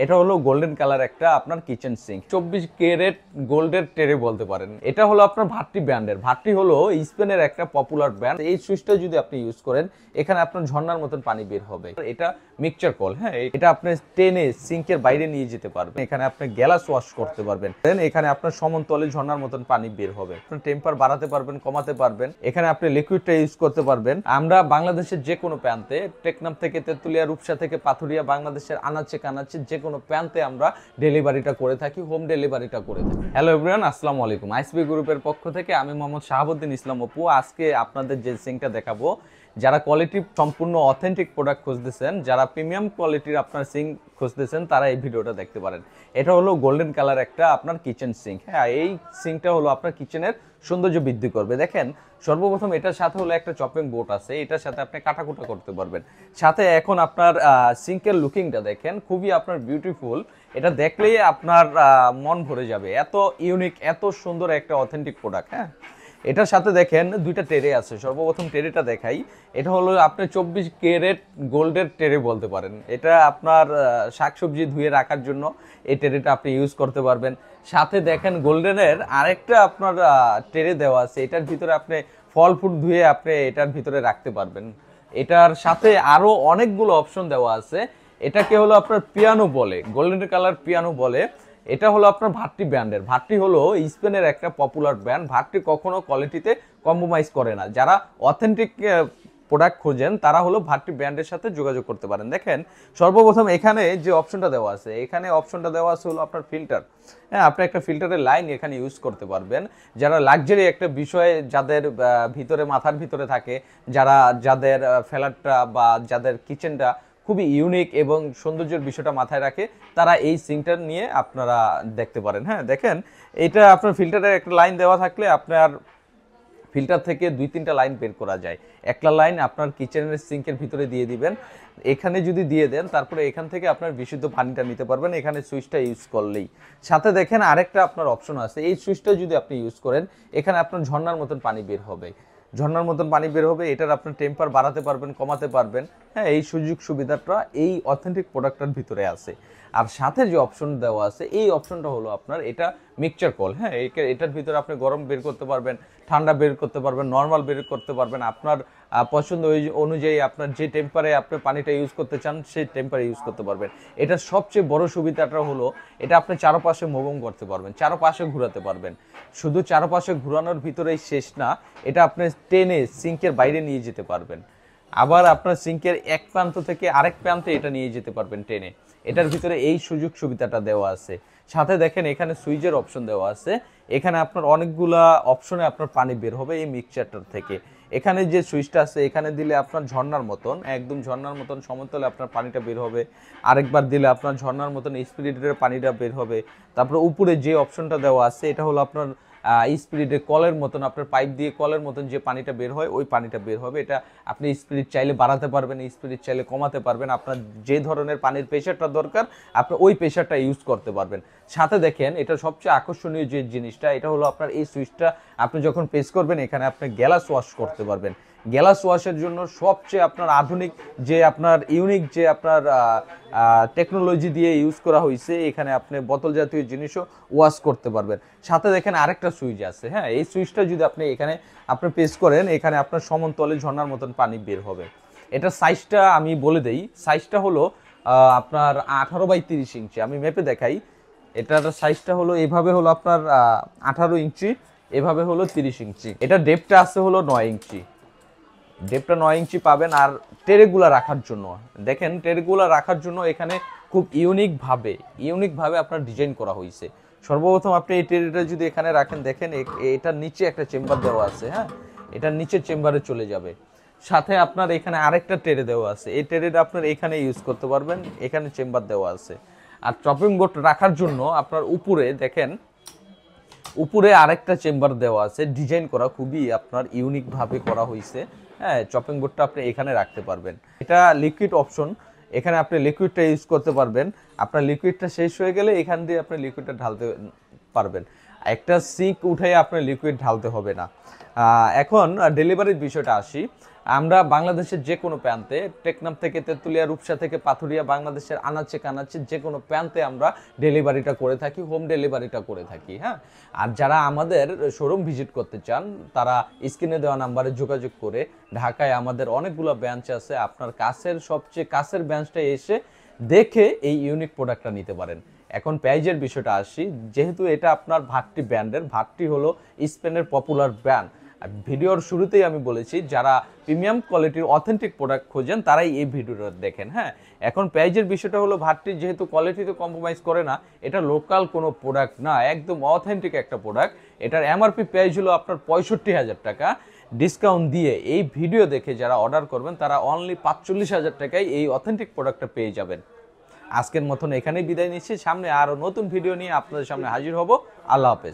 এটা হলো golden colour একটা আপনার কিচেন সিঙ্ক 24 ক্যারেট গোল্ডের ট্রে বলতে পারেন। এটা হলো আপনার ভাট্টি ব্র্যান্ডের। ভাট্টি হলো স্পেনের একটা পপুলার ব্র্যান্ড। এই সুইচটা যদি আপনি ইউজ করেন এখানে আপনার ঝর্ণার মতন পানি বের হবে। এটা মিক্সচার কল, হ্যাঁ, এটা আপনি টেনে সিঙ্কের বাইরে নিয়ে যেতে পারবেন। এখানে আপনি গ্যালাস ওয়াশ করতে পারবেন। এখানে আপনার সমতলে ঝর্ণার মতন পানি বের হবে। আপনি টেম্পার বাড়াতে পারবেন, কমাতে পারবেন। এখানে আপনি লিকুইডটা ইউজ করতে পারবেন। আমরা বাংলাদেশের যে কোনো প্রান্তে, টেকনাফ থেকে তেতুলিয়া, রূপসা থেকে পাথুরিয়া, বাংলাদেশের আনাচে কানাচে যে কোনো প্রান্তে আমরা ডেলিভারিটা করে থাকি, হোম ডেলিভারিটা করে থাকি। হ্যালো এভরিওয়ান, আসসালামু আলাইকুম। আইসবি গ্রুপের পক্ষ থেকে আমি মোহাম্মদ শাহাবুদ্দিন ইসলাম অপু। আজকে আপনাদের যে সিঙ্কটা দেখাবো, যারা কোয়ালিটি সম্পূর্ণ অথেন্টিক প্রোডাক্ট খুঁজতেছেন, যারা প্রিমিয়াম কোয়ালিটির আপনার সিঙ্ক খুঁজতেছেন, তারা এই ভিডিওটা দেখতে পারেন। এটা হলো গোল্ডেন কালার একটা আপনার কিচেন সিঙ্ক। হ্যাঁ, এই সিঙ্কটা হলো আপনার কিচেনের সৌন্দর্য বৃদ্ধি করবে। দেখেন, সর্বপ্রথম এটার সাথে হলো একটা চপিং বোর্ড আছে, এটার সাথে আপনি কাটাকুটা করতে পারবেন। সাথে এখন আপনার সিঙ্কের লুকিংটা দেখেন, খুবই আপনার বিউটিফুল। এটা দেখলেই আপনার মন ভরে যাবে। এত ইউনিক, এত সুন্দর একটা অথেন্টিক প্রোডাক্ট। হ্যাঁ, এটার সাথে দেখেন দুইটা ট্রে আছে। সর্বপ্রথম ট্রেটা দেখাই। এটা হলো আপনি 24 ক্যারেট গোল্ডের ট্রে বলতে পারেন। এটা আপনার শাকসবজি ধুয়ে রাখার জন্য এই ট্রেটা আপনি ইউজ করতে পারবেন। সাথে দেখেন গোল্ডেনের আরেকটা আপনার ট্রে দেওয়া আছে। এটার ভিতরে আপনি ফল ফ্রুট ধুয়ে আপনি এটার ভিতরে রাখতে পারবেন। এটার সাথে আরো অনেকগুলো অপশন দেওয়া আছে। এটাকে হলো আপনার পিয়ানো বলে, গোল্ডেন কালার পিয়ানো বলে। এটা হলো আপনার ভাট্টি ব্র্যান্ডের। ভাট্টি হলো স্পেনের একটা পপুলার ব্র্যান্ড। ভাট্টি কখনো কোয়ালিটিতে কম্প্রোমাইজ করে না। যারা অথেন্টিক প্রোডাক্ট খোঁজেন তারা হলো ভাট্টি ব্র্যান্ডের সাথে যোগাযোগ করতে পারেন। দেখেন, সর্বপ্রথম এখানে যে অপশনটা দেওয়া আছে, এখানে অপশনটা দেওয়া আছে হলো আপনার ফিল্টার। হ্যাঁ, আপনি একটা ফিল্টারের লাইন এখানে ইউজ করতে পারবেন। যারা লাক্সারি একটা বিষয়ে, যাদের ভিতরে মাথার ভিতরে থাকে, যাদের ফ্ল্যাটটা বা যাদের কিচেনটা খুবই ইউনিক এবং সৌন্দর্যের বিষয়টা মাথায় রাখে, তারা এই সিঙ্কটা নিয়ে আপনারা দেখতে পারেন। হ্যাঁ, দেখেন, এটা আপনার ফিল্টারের একটা লাইন দেওয়া থাকলে আপনার ফিল্টার থেকে 2-3টা লাইন বের করা যায়। একটা লাইন আপনার কিচেনের সিঙ্কের ভিতরে দিয়ে দিবেন। এখানে যদি দিয়ে দেন, তারপরে এখান থেকে আপনার বিশুদ্ধ পানিটা নিতে পারবেন এখানে সুইচটা ইউজ করলেই। সাথে দেখেন আরেকটা আপনার অপশন আছে। এই সুইচটা যদি আপনি ইউজ করেন, এখানে আপনার ঝর্ণার মতন পানি বের হবে। ঝর্ণার মতন পানি বের হবে। এটার আপনার টেম্পার বাড়াতে পারবেন, কমাতে পারবেন। হ্যাঁ, এই সুযোগ সুবিধাটা এই অথেন্টিক প্রোডাক্টটার ভিতরে আছে। আর সাথে যে অপশন দেওয়া আছে, এই অপশনটা হলো আপনার এটা মিক্সচার কল। হ্যাঁ, এটার ভিতরে আপনি গরম বের করতে পারবেন, ঠান্ডা বের করতে পারবেন, নর্মাল বের করতে পারবেন। আপনার পছন্দ অনুযায়ী আপনার যে টেম্পারে আপনি পানিটা ইউজ করতে চান সেই টেম্পারে ইউজ করতে পারবেন। এটার সবচেয়ে বড় সুবিধাটা হলো এটা আপনি চারপাশে মুভ করতে পারবেন, চারপাশে ঘোরাতে পারবেন। শুধু চারপাশে ঘোরানোর ভিতরেই শেষ না, এটা আপনি টেনে সিঙ্কের বাইরে নিয়ে যেতে পারবেন। আবার আপনার সিঙ্কের এক প্রান্ত থেকে আরেক প্রান্তে এটা নিয়ে যেতে পারবেন টেনে। এটার ভিতরে এই সুযোগ সুবিধাটা দেওয়া আছে। সাথে দেখেন এখানে সুইচের অপশন দেওয়া আছে। এখানে আপনার অনেকগুলা অপশনে আপনার পানি বের হবে এই মিক্সচারটার থেকে। এখানে যে সুইচটা আছে, এখানে দিলে আপনার ঝর্ণার মতন, একদম ঝর্ণার মতন সমতলে আপনার পানিটা বের হবে। আরেকবার দিলে আপনার ঝর্ণার মতন স্পিরিটের পানিটা বের হবে। তারপরে উপরে যে অপশনটা দেওয়া আছে, এটা হলো আপনার স্পিরিটের কলের মতন, আপনার পাইপ দিয়ে কলের মতন যে পানিটা বের হয় ওই পানিটা বের হবে। এটা আপনি স্পিরিট চাইলে বাড়াতে পারবেন, স্পিরিট চাইলে কমাতে পারবেন। আপনার যে ধরনের পানির প্রেশারটা দরকার আপনি ওই প্রেশারটা ইউজ করতে পারবেন। সাথে দেখেন, এটা সবচেয়ে আকর্ষণীয় যে জিনিসটা, এটা হলো আপনার এই সুইচটা আপনি যখন প্রেস করবেন, এখানে আপনি গ্যালাস ওয়াশ করতে পারবেন। গ্যালাস ওয়াশের জন্য সবচেয়ে আপনার আধুনিক যে আপনার ইউনিক যে আপনার টেকনোলজি দিয়ে ইউজ করা হয়েছে। এখানে আপনি বোতল জাতীয় জিনিসও ওয়াশ করতে পারবেন। সাথে দেখেন আরেকটা সুইচ আছে। হ্যাঁ, এই সুইচটা যদি আপনি এখানে আপনি প্রেস করেন, এখানে আপনার সমতলে ঝর্ণার মতন পানি বের হবে। এটার সাইজটা আমি বলে দেই। সাইজটা হলো আপনার 18x30 ইঞ্চি। আমি মেপে দেখাই। এটার সাইজটা হলো এভাবে, হলো আপনার 18 ইঞ্চি, এভাবে হলো 30 ইঞ্চি। এটা ডেপটা আছে হলো 9 ইঞ্চি। ডেপটা 9 ইঞ্চি পাবেন। আর ট্রেগুলা রাখার জন্য দেখেন, ট্রেগুলা রাখার জন্য এখানে খুব ইউনিকভাবে আপনার ডিজাইন করা হয়েছে। সর্বপ্রথম আপনি এই ট্রেটা যদি এখানে রাখেন, দেখেন এটার নিচে একটা চেম্বার দেওয়া আছে। হ্যাঁ, এটার নিচের চেম্বারে চলে যাবে। সাথে আপনার এখানে আরেকটা ট্রে দেওয়া আছে। এই ট্রেটা আপনার এখানে ইউজ করতে পারবেন, এখানে চেম্বার দেওয়া আছে। আর চপিং বোর্ড রাখার জন্য আপনার উপরে দেখেন, উপরে আরেকটা চেম্বার দেওয়া আছে, ডিজাইন করা খুবই আপনার ইউনিকভাবে করা হয়েছে। হ্যাঁ, চপিং বোর্ডটা আপনি এখানে রাখতে পারবেন। এটা লিকুইড অপশন, এখানে আপনি লিকুইডটা ইউজ করতে পারবেন। আপনার লিকুইডটা শেষ হয়ে গেলে এখান দিয়ে আপনি লিকুইডটা ঢালতে পারবেন। একটা সিঙ্ক উঠে আপনার লিকুইড ঢালতে হবে না। এখন ডেলিভারির বিষয়টা আসি। আমরা বাংলাদেশের যে কোনো প্রান্তে, টেকনাফ থেকে তেঁতুলিয়া, রূপসা থেকে পাথুরিয়া, বাংলাদেশের আনাচে কানাচে যে কোনো প্রান্তে আমরা ডেলিভারিটা করে থাকি, হোম ডেলিভারিটা করে থাকি। হ্যাঁ, আর যারা আমাদের শোরুম ভিজিট করতে চান তারা স্ক্রিনে দেওয়া নাম্বারে যোগাযোগ করে, ঢাকায় আমাদের অনেকগুলো ব্রাঞ্চ আছে, আপনার কাছের সবচেয়ে কাছের ব্রাঞ্চটা এসে দেখে এই ইউনিক প্রোডাক্টটা নিতে পারেন। এখন প্রাইজের বিষয়টা আসি, যেহেতু এটা আপনার ভাট্টি ব্র্যান্ডের, ভাট্টি হলো স্পেনের পপুলার ব্র্যান্ড। ভিডিওর শুরুতেই আমি বলেছি যারা প্রিমিয়াম কোয়ালিটির অথেন্টিক প্রোডাক্ট খোঁজেন তারাই এই ভিডিওটা দেখেন। হ্যাঁ, এখন প্রাইজের বিষয়টা হলো ভাট্টি যেহেতু কোয়ালিটিতে কম্প্রোমাইজ করে না, এটা লোকাল কোনো প্রোডাক্ট না, একদম অথেন্টিক একটা প্রোডাক্ট। এটার এমআরপি প্রাইস হলো আপনার 65,000 টাকা। ডিসকাউন্ট দিয়ে এই ভিডিও দেখে যারা অর্ডার করবেন তারা অনলি 45,000 টাকায় এই অথেন্টিক প্রোডাক্টটা পেয়ে যাবেন। আজকের মতন এখানেই বিদায় নিচ্ছি, সামনে আরো নতুন ভিডিও নিয়ে আপনাদের সামনে হাজির হব। আল্লাহ হাফেজ।